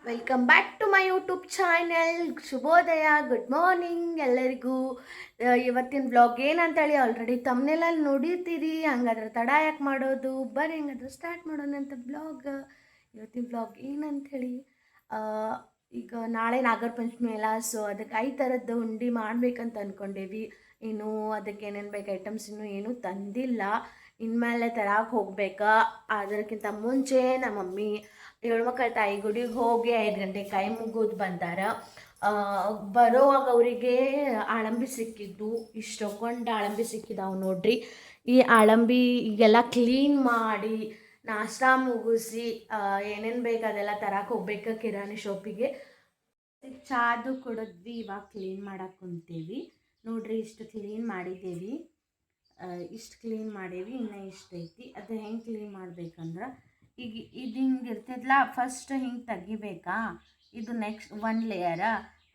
Welcome back to my YouTube channel. ಶುಭೋದಯ, good morning ಎಲ್ಲರಿಗೂ. ಇವತ್ತಿನ ಬ್ಲಾಗ್ ಏನಂತೇಳಿ ಆಲ್ರೆಡಿ ತಮ್ಮನೇಲಲ್ಲಿ ನೋಡಿರ್ತೀರಿ. ಹಂಗಾದ್ರೆ ತಡ ಯಾಕೆ ಮಾಡೋದು, ಬರೀ ಹೆಂಗಾದ್ರೆ ಸ್ಟಾರ್ಟ್ ಮಾಡೋಣ ಅಂತ ಬ್ಲಾಗ್. ಇವತ್ತಿನ ಬ್ಲಾಗ್ ಏನಂಥೇಳಿ, ಈಗ ನಾಳೆ ನಾಗರ ಪಂಚಮಿ ಅಲ್ಲ, ಸೊ ಅದಕ್ಕೆ 5 ಥರದ್ದು ಉಂಡೆ ಮಾಡ್ಬೇಕಂತ ಅಂದ್ಕೊಂಡೇವಿ. ಇನ್ನು ಅದಕ್ಕೆ ಏನೇನು ಬೇಕು ಐಟಮ್ಸ್ ಇನ್ನೂ ಏನೂ ತಂದಿಲ್ಲ. ಇನ್ಮೇಲೆ ತರಕ್ಕೆ ಹೋಗ್ಬೇಕಾ. ಅದಕ್ಕಿಂತ ಮುಂಚೆ ನಮ್ಮ ಮಮ್ಮಿ ಹೆಣ್ಮಕ್ಳ ತಾಯಿ ಗುಡಿಗೆ ಹೋಗಿ 5 ಗಂಟೆಗೆ ಕೈ ಮುಗಿದು ಬಂದಾರ. ಬರೋವಾಗ ಅವರಿಗೆ ಆಳಂಬಿ ಸಿಕ್ಕಿದ್ದು, ಇಷ್ಟೊಂದು ಆಳಂಬಿ ಸಿಕ್ಕಿದಾವು ನೋಡ್ರಿ. ಈ ಆಳಂಬಿ ಈಗೆಲ್ಲ ಕ್ಲೀನ್ ಮಾಡಿ ನಾಷ್ಟಾ ಮುಗಿಸಿ ಏನೇನು ಬೇಕು ಅದೆಲ್ಲ ತರಕ್ಕೆ ಹೋಗ್ಬೇಕು ಕಿರಾಣಿ ಶಾಪಿಗೆ. ಚಾದು ಕೊಡಿದ್ವಿ, ಇವಾಗ ಕ್ಲೀನ್ ಮಾಡಕ್ಕೆ ಕುಂತೀವಿ ನೋಡ್ರಿ. ಇಷ್ಟು ಕ್ಲೀನ್ ಮಾಡಿದ್ದೀವಿ, ಇಷ್ಟು ಕ್ಲೀನ್ ಮಾಡೇವಿ, ಇನ್ನೂ ಇಷ್ಟು ಐತಿ. ಅದು ಹೆಂಗೆ ಕ್ಲೀನ್ ಮಾಡ್ಬೇಕಂದ್ರೆ, ಈಗ ಇದು ಹಿಂಗೆ ಇರ್ತದಲ್ಲ, ಫಸ್ಟ್ ಹಿಂಗೆ ತೆಗಿಬೇಕಾ. ಇದು ನೆಕ್ಸ್ಟ್ 1 ಲೇಯರ,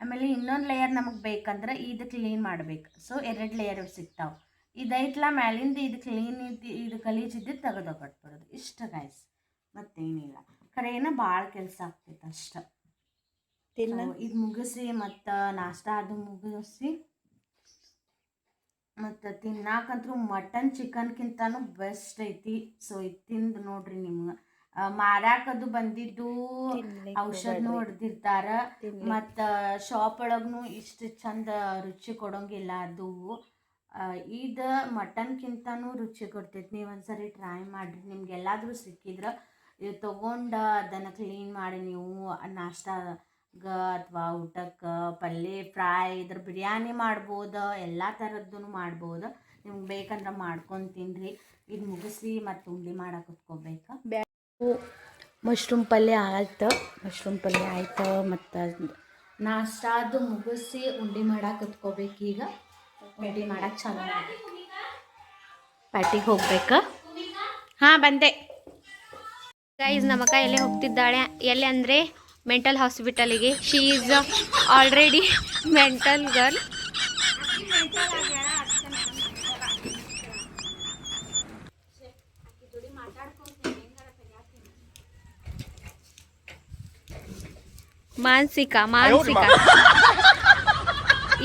ಆಮೇಲೆ ಇನ್ನೊಂದು ಲೇಯರ್ ನಮಗೆ ಬೇಕಂದ್ರೆ ಇದು ಕ್ಲೀನ್ ಮಾಡ್ಬೇಕು. ಸೊ 2 ಲೇಯರ್ ಸಿಗ್ತಾವೆ. ಇದೈತ್ಲ ಮ್ಯಾಲಿಂದ ಇದು ಕ್ಲೀನ್ ಇದು ಗಲೀಜಿದ್ದು ತೆಗೆದೋಗ್ಬಿಡ್ಬಾರ್ದು. ಇಷ್ಟ ಗೈಸ್, ಮತ್ತೇನಿಲ್ಲ. ಕರೆನ ಭಾಳ ಕೆಲಸ ಆಗ್ತೈತೆ ಅಷ್ಟ. ಇದು ಮುಗಿಸಿ ಮತ್ತು ನಾಷ್ಟಾ ಅದು ಮುಗಿಸಿ ಮತ್ತು ತಿನ್ನಾಕಂತೂ ಮಟನ್ ಚಿಕನ್ಗಿಂತನೂ ಬೆಸ್ಟ್ ಐತಿ. ಸೊ ಇದು ತಿಂದು ನೋಡ್ರಿ. ನಿಮ್ಗೆ ಮಾರಾಕದು ಬಂದಿದ್ದು ಔಷಧನೂ ಹೊಡೆದಿರ್ತಾರ, ಮತ್ತು ಶಾಪ್ ಒಳಗೂ ಇಷ್ಟು ಚಂದ ರುಚಿ ಕೊಡೋಂಗಿಲ್ಲ. ಅದು ಇದು ಮಟನ್ಗಿಂತನೂ ರುಚಿ ಕೊಡ್ತೈತಿ. ನೀವು ಒಂದ್ಸರಿ ಟ್ರೈ ಮಾಡಿರಿ. ನಿಮ್ಗೆ ಎಲ್ಲಾದರೂ ಸಿಕ್ಕಿದ್ರೆ ಇದು ತೊಗೊಂಡು ಅದನ್ನು ಕ್ಲೀನ್ ಮಾಡಿ ನೀವು ನಾಷ್ಟಾಗ ಅಥವಾ ಊಟಕ್ಕೆ, ಪಲ್ಯ, ಫ್ರೈ, ಇದ್ರ ಬಿರಿಯಾನಿ ಮಾಡ್ಬೋದು, ಎಲ್ಲ ಥರದ್ದು ಮಾಡ್ಬೋದು. ನಿಮ್ಗೆ ಬೇಕಂದ್ರೆ ಮಾಡ್ಕೊಂಡು ತಿನ್ನಿರಿ. ಇದು ಮುಗಿಸಿ ಮತ್ತು ಉಂಡೆ ಮಾಡಕ್ಕೆ ಕುತ್ಕೋಬೇಕು. ಮಶ್ರೂಮ್ ಪಲ್ಯ ಆಯ್ತು, ಮತ್ತು ನಾಷ್ಟಾದು ಮುಗಿಸಿ ಉಂಡೆ ಮಾಡಕ್ಕೆ ಕುತ್ಕೋಬೇಕು. ಈಗ ಉಂಡೆ ಮಾಡಕ್ಕೆ ಚಾಲು ಮಾಡಿ ಪ್ಯಾಟಿಗೆ ಹೋಗ್ಬೇಕಾ. ಹಾಂ, ಬಂದೆ ಗೈಸ್. ನಮ್ಮ ಅಕ್ಕ ಎಲ್ಲೇ ಹೋಗ್ತಿದ್ದಾಳೆ, ಎಲ್ಲಿ ಅಂದರೆ ಮೆಂಟಲ್ ಹಾಸ್ಪಿಟಲಿಗೆ. She is already mental girl. ಮಾನಸಿಕ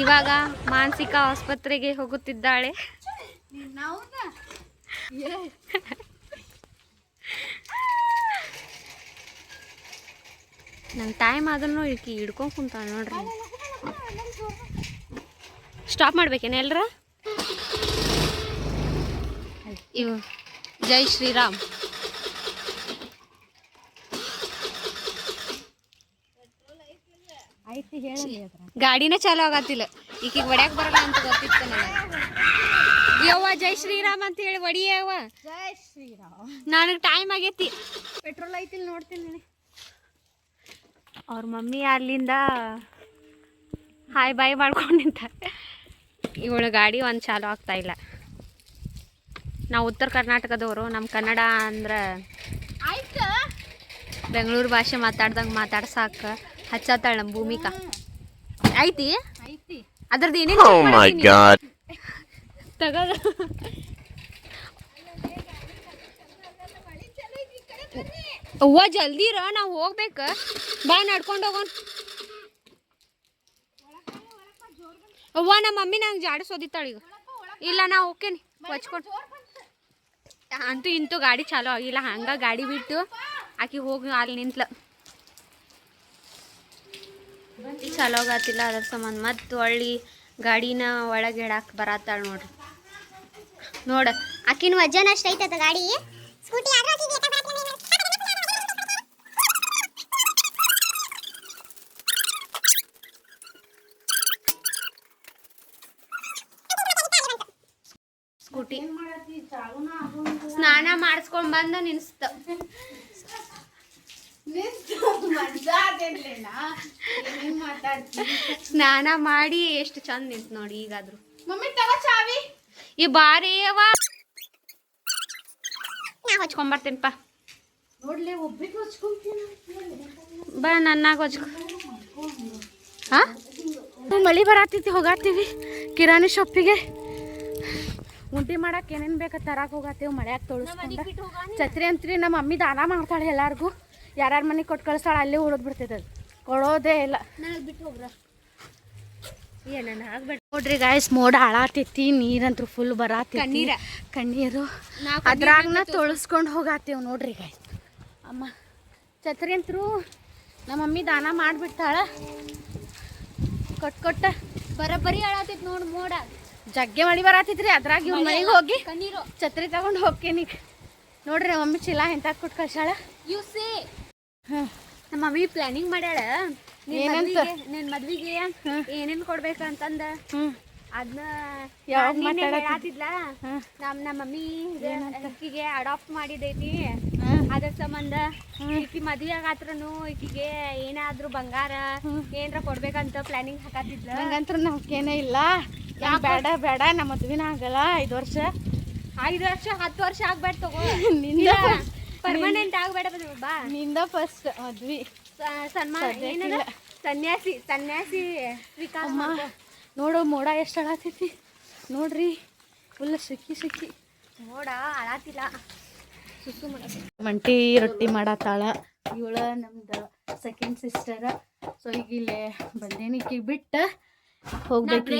ಇವಾಗ ಮಾನಸಿಕ ಆಸ್ಪತ್ರೆಗೆ ಹೋಗುತ್ತಿದ್ದಾಳೆ. ನಂಗೆ ಟೈಮ್ ಆದ್ರೂ ಈಕಿ ಹಿಡ್ಕೊಂಡು ಕುಂತಾಳೆ ನೋಡ್ರಿ. ಸ್ಟಾಪ್ ಮಾಡ್ಬೇಕೇನೆ ಎಲ್ಲರ. ಇವು ಜೈ ಶ್ರೀರಾಮ್. ಗಾಡಿನ ಚಾಲು ಆಗತ್ತಿಲ್ಲ, ಈಕಿಗೆ ಹೊಡ್ಯಾಕ ಬರಲ್ಲ ಅಂತ ಗೊತ್ತಿತ್ತು ನನಗೆ. ಯವ್ವ ಜೈ ಶ್ರೀರಾಮ್ ಅಂತ ಹೇಳಿ ಹೊಡಿಯವ್ವ. ಜೈ ಶ್ರೀರಾಮ್. ನನಗೆ ಟೈಮ್ ಆಗೈತಿ. ಪೆಟ್ರೋಲ್ ಐತಿಲ್ಲ, ನೋಡ್ತೀನಿ. ಅವ್ರ ಮಮ್ಮಿ ಅಲ್ಲಿಂದ ಹಾಯ್ ಬಾಯ್ ಮಾಡ್ಕೊಂಡು ನಿಂತಾರೆ. ಇವಳು ಗಾಡಿ ಒಂದು ಚಾಲು ಆಗ್ತಾಯಿಲ್ಲ. ನಾವು ಉತ್ತರ ಕರ್ನಾಟಕದವರು, ನಮ್ಮ ಕನ್ನಡ ಅಂದ್ರೆ ಬೆಂಗಳೂರು ಭಾಷೆ ಮಾತಾಡ್ದಂಗೆ ಮಾತಾಡ್ಸಾಕ ಹಚ್ಚತ್ತಾಳ ನಮ್ಮ ಭೂಮಿಕಾ. ಐತಿ ಅದ್ರದ್ದು ಏನೇನು ತಗದ. ಅವ್ವ ಜಲ್ದಿ ಇರ, ನಾವು ಹೋಗ್ಬೇಕು. ಬಾ ನಡ್ಕೊಂಡು ಹೋಗೋಣ. ಅವ್ವ ನಮ್ಮ ಮಮ್ಮಿ ನಂಗೆ ಜಾಡಿಸೋದಿತ್ತಾಳ ಈಗ. ಇಲ್ಲ ನಾ ಹೋಗ್ತೇನೆ ಹಚ್ಕೊಂಡು. ಅಂತೂ ಇಂತೂ ಗಾಡಿ ಚಾಲೂ ಆಗಿಲ್ಲ, ಹಂಗೆ ಗಾಡಿ ಬಿಟ್ಟು ಆಕಿ ಹೋಗಿ ಅಲ್ಲಿ ನಿಂತ್ಲ. ಚಾಲೂ ಆಗತ್ತಿಲ್ಲ, ಅದ್ರ ಸಂಬಂಧ ಮತ್ತು ಒಳ್ಳಿ ಗಾಡಿನ ಒಳಗೆ ಇಡಾಕ ಬರತ್ತಾಳ ನೋಡ್ರಿ. ನೋಡ ಆಕಿನ ವಜನ್ ಅಷ್ಟು ಐತದ ಗಾಡಿ. ಸ್ಕೂಟಿ ಸ್ಕೂಟಿ ಸ್ನಾನ ಮಾಡಿಸ್ಕೊಂಡು ಬಂದು ನಿನ್ಸ್ತ. ಸ್ನಾನ ಮಾಡಿ ಎಷ್ಟು ಚಂದ ನಿಂತು ನೋಡಿ ಈಗಾದ್ರು. ಮಮ್ಮಿ ತಗೋ ಚಾವಿ. ಈ ಬಾರಿ ಅವ ನಾ ಹಚ್ಕೊಂಬರ್ತೀನಪ್ಪ. ನೋಡ್ಲಿ, ಒಬ್ರಿಗೆ ಹಚ್ಕೊಂತೀನಿ ಬಾ, ನನ್ನಾಗ ಹಚ್ಕೊ. ಹಾಂ, ಮಳೆ ಬರತ್ತೈತಿ, ಹೋಗಾತೀವಿ ಕಿರಾಣಿ ಶಾಪಿಗೆ. ಉಂಡೆ ಮಾಡಕ್ಕೆ ಏನೇನು ಬೇಕಾ ತರಕ್ಕೆ ಹೋಗತ್ತೀವಿ. ಮಳೆಯಾಗ ತೊಳಸ್ಕೊಂಡು ಛತ್ರಿ ಅಂತ್ರಿ ನಮ್ಮ ಮಮ್ಮಿ ದಾನ ಮಾಡ್ತಾಳೆ ಎಲ್ಲರಿಗೂ. ಯಾರ್ಯಾರ ಮನೆಗೆ ಕೊಟ್ಟು ಕಳಿಸ್ತಾಳೆ, ಅಲ್ಲೇ ಉಳಿದು ಬಿಡ್ತೈತೆ ಅದು. ಕೊಡೋದೇ ಇಲ್ಲ. ನನಗೆ ಬಿಟ್ಟು ಹೋಗ್ರ ಏನನ್ನ ಆಗ್ಬೇಡ. ನೋಡ್ರಿ ಗಾಯ್ಸ್, ಮೋಡ ಹಾಳಾತೈತಿ, ನೀರಂತೂ ಫುಲ್ ಬರಾತೈತಿ, ಕಣ್ಣೀರು ಅದ್ರಾಗನ ತೊಳಸ್ಕೊಂಡು ಹೋಗಾತೇವ್ ನೋಡ್ರಿ ಗಾಯ್ಸ್. ಅಮ್ಮ ಛತ್ರಿ ಅಂತರೂ ನಮ್ಮ ಮಮ್ಮಿ ದಾನ ಮಾಡಿಬಿಡ್ತಾಳ, ಕೊಟ್ಟ ಬರೀ ಹಾಳಾತೈತಿ ನೋಡು ಮೋಡ. ಜಗ್ಗೆ ಮಳಿ ಬರಾತೈತ್ರಿ, ಅದ್ರಾಗ ಇವ್ರ ಮನೆಗೆ ಹೋಗಿ ಕಣ್ಣೀರು ಛತ್ರಿ ತಗೊಂಡು ಹೋಗ್ತೇನಿ. ನೋಡ್ರಿ ನಮ್ಮ ಮಮ್ಮಿ ಚೀಲ ಎಂತ ಕೊಟ್ಟು ಕಳ್ಸಾಳ. ನಮ್ಮ ಮಮ್ಮಿ ಪ್ಲಾನಿಂಗ್ ಮಾಡ್ಯಾಳ ಏನಂತ? ನಿನ್ ಮದ್ವಿಗೆ ಏನೇನ್ ಕೊಡ್ಬೇಕಂತಂದ ಅದನ್ನ ಯಾವಾಗ ಹೇಳಾತಿದ್ಲ. ನಮ್ಮ ಮಮ್ಮಿ ಈಕಿಗೆ ಅಡಾಪ್ಟ್ ಮಾಡಿದೈತಿ, ಅದ್ರ ಸಂಬಂಧ ಈಕಿ ಮದ್ವಿ ಆಗಾತ್ರನು ಈಕಿಗೆ ಏನಾದ್ರು ಬಂಗಾರ ಏನ್ರ ಕೊಡ್ಬೇಕಂತ ಪ್ಲಾನಿಂಗ್ ಹಾಕಾತಿದ್ಲ. ನಂಗಂತ್ರ ನಮ್ಗೇನೇ ಇಲ್ಲ, ಬೇಡ ನಮ್ಮ ಮದ್ವಿನ ಆಗಲ್ಲ. 5 ವರ್ಷ 10 ವರ್ಷ ಆಗ್ಬೇಡ ತಗೋ, ನಿಂದ ಪರ್ಮನೆಂಟ್ ಆಗ್ಬೇಡ ಬಾ. ನಿಂದ ಫಸ್ಟ್ ಮದ್ವಿ ಸನ್ಮಾನ ಏನದ ಸನ್ಯಾಸಿ ಸ್ವೀಕಾರ ಮಾಡ್ಕೊ. ನೋಡು ಮೋಡ ಎಷ್ಟು ಹಾಳಾತೈತಿ ನೋಡ್ರಿ, ಫುಲ್ ಸಿಕ್ಕಿ ಮೋಡ ಹಾಳಾತಿಲ್ಲ, ಸುತ್ತು ಮಾಡಕ್ಕೆ. ಮಂಟಿ ರೊಟ್ಟಿ ಮಾಡತ್ತಾಳ ಇವಳ, ನಮ್ದು ಸೆಕೆಂಡ್ ಸಿಸ್ಟರ್. ಸೊ ಈಗ ಇಲ್ಲೇ ಬಂದೇನಿ, ಈಕಿಗೆ ಬಿಟ್ಟು ಹೋಗ್ಬೇಕು.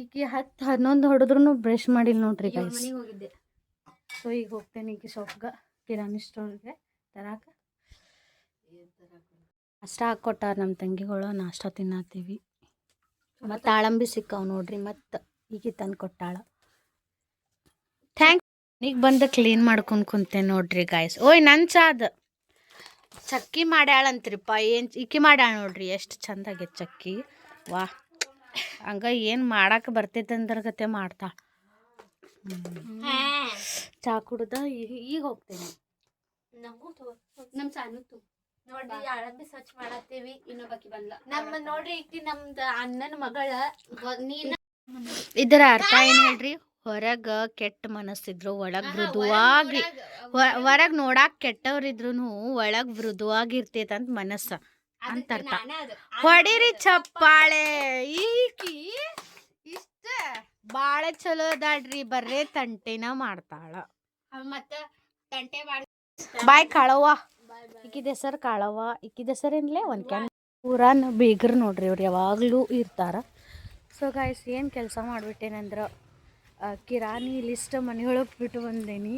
ಈಕಿ 10-11 ಹೊಡೆದ್ರು ಬ್ರಷ್ ಮಾಡಿಲ್ಲ ನೋಡ್ರಿ ಗೈಸ್. ಮನೆಗೆ ಹೋಗಿದ್ದೆ. ಸೊ ಈಗ ಹೋಗ್ತೇನೆ ಈಗ ಶಾಪ್ಗೆ, ಕಿರಾಣಿ ಸ್ಟೋರ್ಗೆ ತರಾಕ. ನಾಷ್ಟ ಹಾಕ್ಕೊಟ್ಟಾರ ನಮ್ಮ ತಂಗಿಗಳು, ನಾಷ್ಟ ತಿನ್ನತ್ತೀವಿ. ಮತ್ತು ತಾಳಂಬಿ ಸಿಕ್ಕಾವ್ ನೋಡ್ರಿ, ಮತ್ತು ಈಗ ತಂದು ಕೊಟ್ಟಾಳ. ಥ್ಯಾಂಕ್ಸ್. ಈಗ ಬಂದು ಕ್ಲೀನ್ ಮಾಡ್ಕೊಂಡು ಕುಂತೇನೆ ನೋಡ್ರಿ ಗಾಯ್ಸ್. ಓಯ್ ನನ್ನ ಚಾದ ಚಕ್ಕಿ ಮಾಡ್ಯಾಳಂತ್ರಿಪ್ಪ, ಏನು ಈಕಿ ಮಾಡ್ಯಾಳ ನೋಡ್ರಿ, ಎಷ್ಟು ಚಂದ ಆಗೈತೆ ಚಕ್ಕಿ. ವಾ, ಹಂಗ ಏನು ಮಾಡಕ್ಕೆ ಬರ್ತೈತೆ ಅಂದ್ರಗತೆ ಮಾಡ್ತಾಳ. ಚಾ ಕುಡ್ದ ಈಗ ಹೋಗ್ತೇನೆ. ನಮ್ಮ ಸಾನುತ್ತು ನೋಡ್ರಿ ಅಳಂಬಿ ಸ್ವಚ್ಛ ಮಾಡತ್ತೇವಿ. ಇನ್ನೊಬ್ಬಕಿ ಬಂದ್ಲ ನೋಡ್ರಿ, ಈಕಿ ನಮ್ದು ಅಣ್ಣನ ಮಗಳ. ಇದರ ಅರ್ಥ ಏನ್ ಹೇಳ್ರಿ? ಹೊರಗ ಕೆಟ್ಟ ಮನಸ್ಸಿದ್ರು ಒಳಗ್ ಮೃದುವಾಗಿ, ಹೊರಗ್ ನೋಡಾಕ್ ಕೆಟ್ಟವ್ರಿದ್ರು ಒಳಗ್ ಮೃದುವಾಗಿರ್ತೈತಂತ ಮನಸ್ಸ ಅಂತ ಅರ್ಥ. ಹೊಡಿರಿ ಚಪ್ಪಾಳೆ. ಈಕಿ ಇಷ್ಟ ಬಾಳ ಚಲೋ ಅದಾಡ್ರಿ, ಬರ್ರೇ ತಂಟೆನ ಮಾಡ್ತಾಳ. ಮತ್ತ ತಂಟೆ ಬಾಯ್ ಕಾಳವ್ವ. ಈಕಿದ ಹೆಸರು ಕಾಳವ್ವ, ಈಕಿದ ಹೆಸರು ಏನ್ಲೇ ಒಂದು ಕ್ಯಾನ್. ಪೂರಾನ್ ಬೀಗರು ನೋಡ್ರಿ, ಅವ್ರು ಯಾವಾಗಲೂ ಇರ್ತಾರ. ಸೊ ಗಾಯ್ಸ್, ಏನು ಕೆಲಸ ಮಾಡಿಬಿಟ್ಟೇನಂದ್ರೆ ಕಿರಾಣಿ ಲಿಸ್ಟ್ ಮನೆಯೊಳಗೆ ಬಿಟ್ಟು ಬಂದೇನಿ.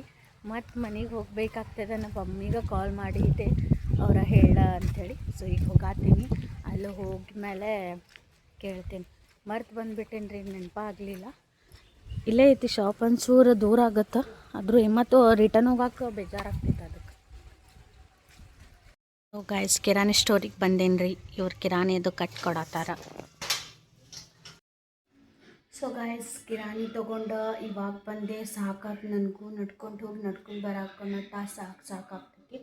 ಮತ್ತು ಮನೆಗೆ ಹೋಗ್ಬೇಕಾಗ್ತದೆ. ನಮ್ಮ ಮಮ್ಮಿಗೆ ಕಾಲ್ ಮಾಡಿದ್ದೆ, ಅವರ ಹೇಳ ಅಂಥೇಳಿ. ಸೊ ಈಗ ಹೋಗಾತೀನಿ, ಅಲ್ಲಿ ಹೋದ್ಮೇಲೆ ಕೇಳ್ತೇನೆ. ಮರ್ತು ಬಂದುಬಿಟ್ಟೇನಿ ರೀ, ನೆನಪಾಗಲಿಲ್ಲ. ಇಲ್ಲೇ ಐತಿ ಶಾಪ್, ಒಂಚೂರು ದೂರ ಆಗುತ್ತೆ, ಆದರೂ ಮತ್ತು ರಿಟರ್ನ್ ಹೋಗಕ್ಕೆ ಬೇಜಾರಾಗ್ತೈತೆ ಅದಕ್ಕೆ. ಗಾಯ್ಸ್, ಕಿರಾಣಿ ಸ್ಟೋರಿಗೆ ಬಂದೇನಿ ರೀ, ಇವ್ರು ಕಿರಾಣಿ ಅದು ಕಟ್ಕೊಡತ್ತಾರ. ಸೊ ಗಾಯ್ಸ್, ಕಿರಾಣಿ ತೊಗೊಂಡು ಇವಾಗ ಬಂದೆ. ಸಾಕಾಗ್ತು ನನಗೂ, ನಡ್ಕೊಂಡು ಹೋಗಿ ನಡ್ಕೊಂಡು ಬರಾಕ ಸಾಕಾಗ್ತೈತಿ.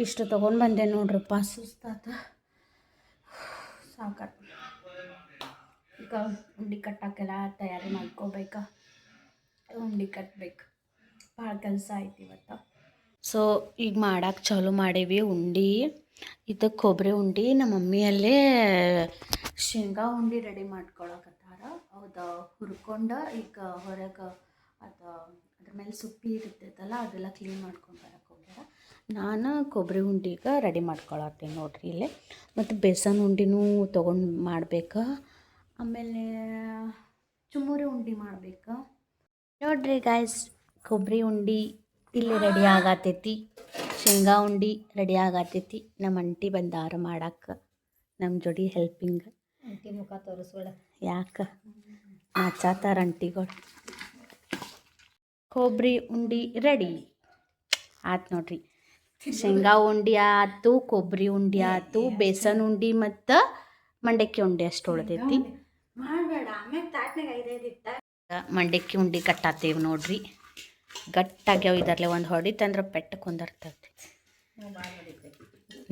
ಇಷ್ಟು ತೊಗೊಂಡು ಬಂದೆ ನೋಡ್ರಪ್ಪ, ಸುಸ್ತಾತ, ಸಾಕಾಗ್ತು. ಈಗ ಉಂಡೆ ಕಟ್ಟಕ್ಕೆಲ್ಲ ತಯಾರಿ ಮಾಡ್ಕೋಬೇಕಾ, ಉಂಡೆ ಕಟ್ಟಬೇಕು, ಭಾಳ ಕೆಲಸ ಐತಿ ಇವತ್ತು. ಸೊ ಈಗ ಮಾಡಕ್ಕೆ ಚಾಲು ಮಾಡೀವಿ ಉಂಡೆ. ಇದು ಕೊಬ್ಬರಿ ಉಂಡೆ, ನಮ್ಮ ಮಮ್ಮಿಯಲ್ಲೇ ಶೇಂಗಾ ಉಂಡೆ ರೆಡಿ ಮಾಡ್ಕೊಳಕತ್ತಾರ. ಹೌದಾ, ಹುರ್ಕೊಂಡು ಈಗ ಹೊರಗೆ ಅದು ಅದ್ರ ಮೇಲೆ ಸುಪ್ಪಿ ಇರ್ತೈತಲ್ಲ, ಅದೆಲ್ಲ ಕ್ಲೀನ್ ಮಾಡ್ಕೊಂಡು ಬರಕ್ಕೆ ಹೋಗ್ಯಾರ. ನಾನು ಕೊಬ್ಬರಿ ಉಂಡೆಗೆ ರೆಡಿ ಮಾಡ್ಕೊಳತ್ತೀನಿ ನೋಡ್ರಿ ಇಲ್ಲೇ. ಮತ್ತು ಬೇಸನ್ ಉಂಡೆನೂ ತೊಗೊಂಡು ಮಾಡ್ಬೇಕು. ಆಮೇಲೆ ಚುಮ್ಮರಿ ಉಂಡೆ ಮಾಡ್ಬೇಕು ನೋಡ್ರಿ ಗಾಯ್ಸ್. ಕೊಬ್ಬರಿ ಉಂಡೆ ಇಲ್ಲಿ ರೆಡಿ ಆಗತೈತಿ, ಶೇಂಗಾ ಉಂಡೆ ರೆಡಿ ಆಗತೈತಿ. ನಮ್ಮ ಅಂಟಿ ಬಂದಾರ ಮಾಡಕ್ಕೆ ನಮ್ಮ ಜೋಡಿ ಹೆಲ್ಪಿಂಗ್. ಅಂಟಿ ಮುಖ ತೋರಿಸ್ಬೇಡ, ಯಾಕೆ ನಾಚಾತಾರ ಅಂಟಿಗಳು. ಕೊಬ್ಬರಿ ಉಂಡೆ ರೆಡಿ ಆಯ್ತು ನೋಡ್ರಿ. ಶೇಂಗಾ ಉಂಡೆ ಆಯ್ತು, ಕೊಬ್ಬರಿ ಉಂಡೆ ಆಯ್ತು, ಬೇಸನ್ ಉಂಡೆ ಮತ್ತು ಮಂಡಕ್ಕಿ ಉಂಡೆ ಅಷ್ಟು ಉಳ್ದೈತಿ. ಮಂಡಕ್ಕಿ ಉಂಡೆ ಕಟ್ಟಾತೇವೆ ನೋಡ್ರಿ, ಗಟ್ಟಾಗ್ಯಾವ. ಇದರಲ್ಲೇ ಒಂದು ಹೊಡಿತಂದ್ರೆ ಪೆಟ್ಟ ಕುಂದಿರ್ತೈತಿ.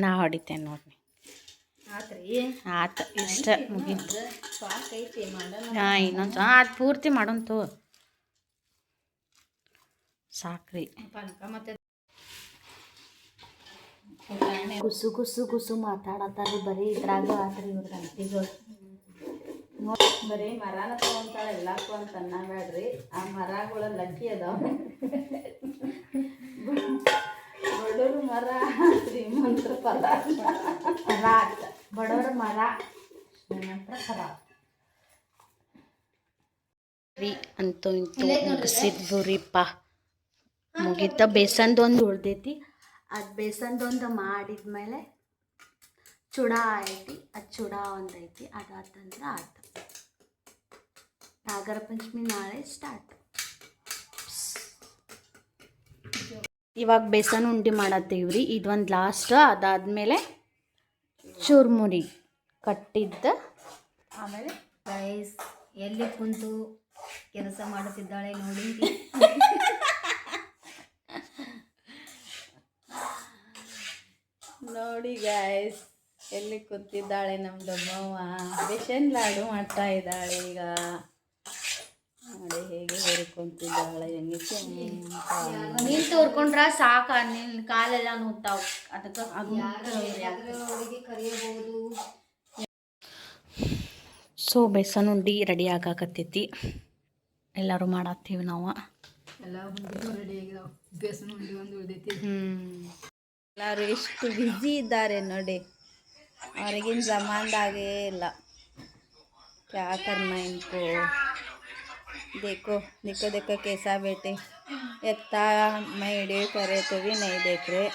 ನಾ ಹೊಡಿತೇನೆ ನೋಡ್ರಿ. ಆತು, ಇಷ್ಟ ಮುಗೀತು. ಹಾಂ, ಇನ್ನೊಂದು ಅದು ಪೂರ್ತಿ ಮಾಡೋಂತು ಸಾಕ್ರಿ. ಕುಸು ಕುಸು ಕುಸು ಮಾತಾಡತ್ತಾರೆ ಬರೀ ಇದ್ರಾಗ. ಆತ್ರಿ ಇವ್ರ ಗಂಟಿಗಳು ನೋಡಿ, ಬರೀ ಮರಾನ ತೊಗೊಂತಾಳೆ ಎಲ್ಲಕ್ಕೂ ಅಂತ ಅನ್ನಬೇಡ್ರಿ. ಆ ಮರಗಳು ಲಕ್ಕಿ ಅದಾವ. ಬಡವರು ಮರ, ಶ್ರೀಮಂತರ ಪದ ಬಡವರ ಮರ ಶ್ರೀಮಂತರ ಖರ ರೀ ಅಂತೂ ಇಂತೂ ಮುಗಿಸಿದ್ವು ರೀಪ್ಪ. ಮುಗೀತ. ಬೇಸನ್ದೊಂದು ಉಳ್ದೈತಿ. ಅದು ಬೇಸನ್ದೊಂದು ಮಾಡಿದ್ಮೇಲೆ ಚೂಡ ಐತಿ. ಅದು ಚೂಡ ಒಂದೈತಿ. ಅದಾತಂದ್ರೆ ಆಯ್ತು. ನಾಗರ ಪಂಚಮಿ ನಾಳೆ ಸ್ಟಾರ್ಟ್. ಇವಾಗ ಬೇಸನ್ ಉಂಡೆ ಮಾಡತ್ತೀವ್ರಿ. ಇದೊಂದು ಲಾಸ್ಟ್. ಅದಾದಮೇಲೆ ಚೂರ್ಮುರಿ ಕಟ್ಟಿದ್ದ. ಆಮೇಲೆ ಗೈಸ್ ಎಲ್ಲಿ ಕುಂತು ಕೆಲಸ ಮಾಡುತ್ತಿದ್ದಾಳೆ ನೋಡಿ. ನೋಡಿ ಗಾಯ್ಸ್, ಎಲ್ಲಿ ಕೂತಿದ್ದಾಳೆ ನಮ್ಮ ದೊಡ್ಡವ್ವ. ಬೇಸನ್ ಲಾಡು ಮಾಡ್ತಾ ಇದ್ದಾಳೆ ಈಗ. ನೋಡಿ ಹೇಗೆ ಹೊರ್ಕೊಂತಿದ್ದಾಳೆ. ಹೆಂಗೆ ನೀನ್ ತೋರ್ಕೊಂಡ್ರ ಸಾಕ, ನಿನ್ನ ಕಾಲೆಲ್ಲ ನೋಡ್ತಾವ. ಅದಕ್ಕೆ ಹುಡುಗಿ ಕರೆಯಬಹುದು. ಸೊ ಬೇಸನ್ ಉಂಡೆ ರೆಡಿ ಆಗಾಕತ್ತೈತಿ. ಎಲ್ಲರೂ ಮಾಡತ್ತೀವಿ ನಾವು. ಎಲ್ಲ ರೆಡಿ ಆಗಿದಾವ. ಬೇಸನ್ ಉಂಡಿ ಒಂದು ಉಳಿದೈತಿ. ಎಲ್ಲರೂ ಎಷ್ಟು ಬ್ಯುಸಿ ಇದ್ದಾರೆ ನೋಡಿ. ಅವ್ರಿಗಿನ ಜಮಾನ್ದಾಗೇ ಇಲ್ಲ. ಕ್ಯಾ ಕರ್ನಾ ಇನ್ಕೋ. देखो देखो देखो कैसा बेटे एकता मैं व्हिडिओ करे तो भी नहीं देख रहे.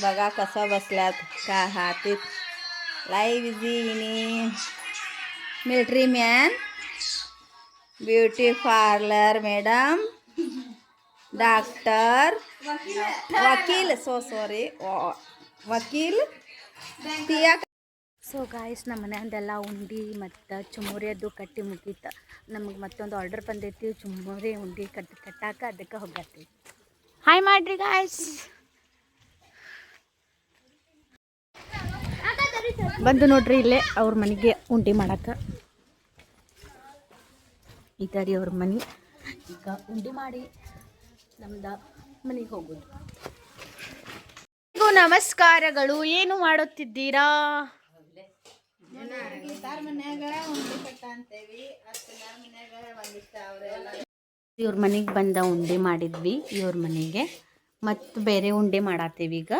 बघा कसा बसल्यात का हातीत. लाईव्ह इझी इनी military man, beauty parlour madam, doctor, वकील, सो सॉरी वकील तिया. ಸೊ ಗಾಯ್ಸ್, ನಮ್ಮ ಮನೆಯಂದೆಲ್ಲ ಉಂಡೆ ಮತ್ತು ಚುಮ್ಮುರಿಯದ್ದು ಕಟ್ಟಿ ಮುಗೀತು. ನಮಗೆ ಮತ್ತೊಂದು ಆರ್ಡರ್ ಬಂದೈತಿ ಚುಮ್ಮುರಿ ಉಂಡೆ ಕಟ್ಟಾಕ. ಅದಕ್ಕೆ ಹೋಗತ್ತೀವಿ. ಹಾಯ್ ಮಾಡ್ರಿ ಗಾಯ್ಸ್. ಬಂದು ನೋಡ್ರಿ ಇಲ್ಲೇ ಅವ್ರ ಮನೆಗೆ ಉಂಡೆ ಮಾಡಕ್ಕೆ. ಇದರಿ ಅವ್ರ ಮನೆ. ಈಗ ಉಂಡೆ ಮಾಡಿ ನಮ್ದು ಮನೆಗೆ ಹೋಗೋದು. ನಮಸ್ಕಾರಗಳು. ಏನು ಮಾಡುತ್ತಿದ್ದೀರಾ? ಇವ್ರ ಮನೆಗೆ ಬಂದ ಉಂಡೆ ಮಾಡಿದ್ವಿ ಇವ್ರ ಮನೆಗೆ. ಮತ್ತು ಬೇರೆ ಉಂಡೆ ಮಾಡತ್ತೀವಿ ಈಗ.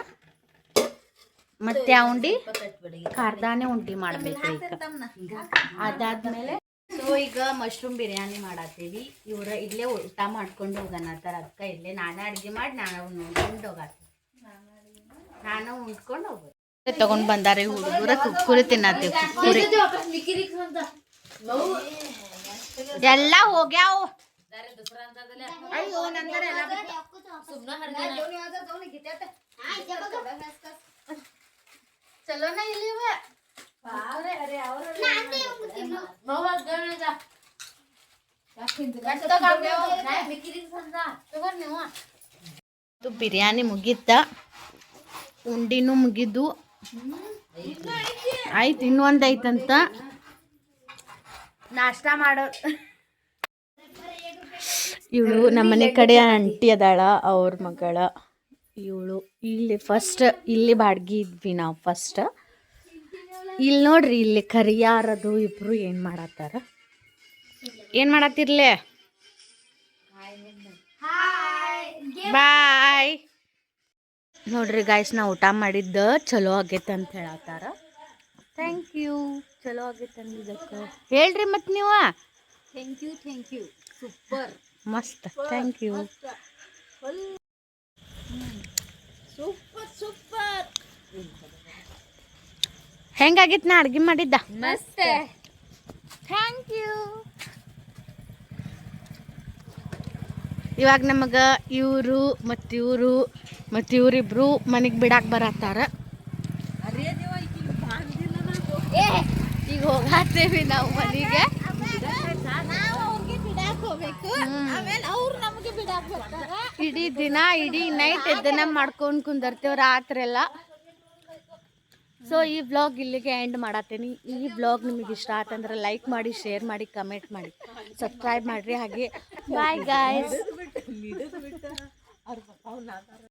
ಮತ್ತೆ ಆ ಉಂಡೆ ಖಾರದಾನೆ ಉಂಡೆ ಮಾಡ್ಬೇಕ್ರಿ ಈಗ. ಅದಾದ್ಮೇಲೆ ಸೊ ಈಗ ಮಶ್ರೂಮ್ ಬಿರಿಯಾನಿ ಮಾಡತ್ತೀವಿ. ಇವ್ರ ಇಲ್ಲೇ ಊಟ ಮಾಡ್ಕೊಂಡು ಹೋಗೋಣತ್ತಾರ. ಅದಕ್ಕೆ ಇಲ್ಲೇ ನಾನೇ ಅಡುಗೆ ಮಾಡಿ ನಾನು ನೋಡ್ಕೊಂಡು ಹೋಗತ್ತೀವಿ. ನಾನು ಉಂಡ್ಕೊಂಡು ಹೋಗೋದು. ತಗೊಂಡ್ ಬಂದಾರೆ ಹುಡುಗರ. ಕುಕ್ಕುರಿ ತಿನ್ನತ್ತೀವಿ. ಕುಕ್ಕುರಿ ಎಲ್ಲ ಹೋಗ್ಯಾವ. ಚಲೋನ ಇಲ್ಲಿ ಬಿರಿಯಾನಿ ಮುಗೀತ. ಉಂಡಿನೂ ಮುಗಿದ್ದು ಆಯ್ತು. ಇನ್ನೊಂದು ಐತಂತ ನಾಷ್ಟ ಮಾಡೋ. ಇವಳು ನಮ್ಮನೆ ಕಡೆ ಆಂಟಿ ಅದಾಳ, ಅವ್ರ ಮಗಳ ಇವಳು. ಇಲ್ಲಿ ಫಸ್ಟ್ ಇಲ್ಲಿ ಬಾಡ್ಗಿ ಇದ್ವಿ ನಾವು ಫಸ್ಟ್. ಇಲ್ಲಿ ನೋಡ್ರಿ, ಇಲ್ಲಿ ಕರಿಯಾರದು ಇಬ್ರು ಏನು ಮಾಡತ್ತಾರ. ಏನು ಮಾಡತ್ತಿರ್ಲೆ? ಬಾಯ್. ನೋಡ್ರಿ ಗಾಯ್ಸ್, ನಾ ಊಟ ಮಾಡಿದ್ದು ಚಲೋ ಆಗೈತೆ ಅಂತ ಹೇಳತ್ತಾರ. Thank you. ಚಲೋ ಆಗೈತೆ ಅಂದಿದ್ದಕ್ಕೆ ಹೇಳ್ರಿ. ಮತ್ತು ನೀವು ಥ್ಯಾಂಕ್ ಯು ಸೂಪರ್ ಮಸ್ತ್. Thank you. ಸೂಪರ್ ಹೆಂಗಾಗಿತ್ತು ನಾ ಅಡ್ಗೆ ಮಾಡಿದ್ದ? ಮಸ್ತ್. Thank you. ಇವಾಗ ನಮಗೆ ಇವರು ಮತ್ತು ಇವರಿಬ್ರು ಮನೆಗೆ ಬಿಡಾಕ್ ಬರತ್ತಾರ. ಈಗ ಹೋಗತ್ತೇವಿ ನಾವು ಮನೆಗೆ. ಇಡೀ ದಿನ ಇಡೀ ನೈಟ್ ಇದನ್ನ ಮಾಡ್ಕೊಂಡು ಕುಂದರ್ತೇವೆ ರಾತ್ರಿ ಎಲ್ಲ. ಸೊ ಈ ವ್ಲಾಗ್ ಇಲ್ಲಿಗೆ ಎಂಡ್ ಮಾಡತ್ತೀನಿ. ಈ ವ್ಲಾಗ್ ನಿಮಗೆ ಇಷ್ಟ ಆತಂದ್ರೆ ಲೈಕ್ ಮಾಡಿ, ಶೇರ್ ಮಾಡಿ, ಕಮೆಂಟ್ ಮಾಡಿ, ಸಬ್ಸ್ಕ್ರೈಬ್ ಮಾಡಿರಿ. ಹಾಗೆ ಬಾಯ್ ಗಾಯ್ಸ್.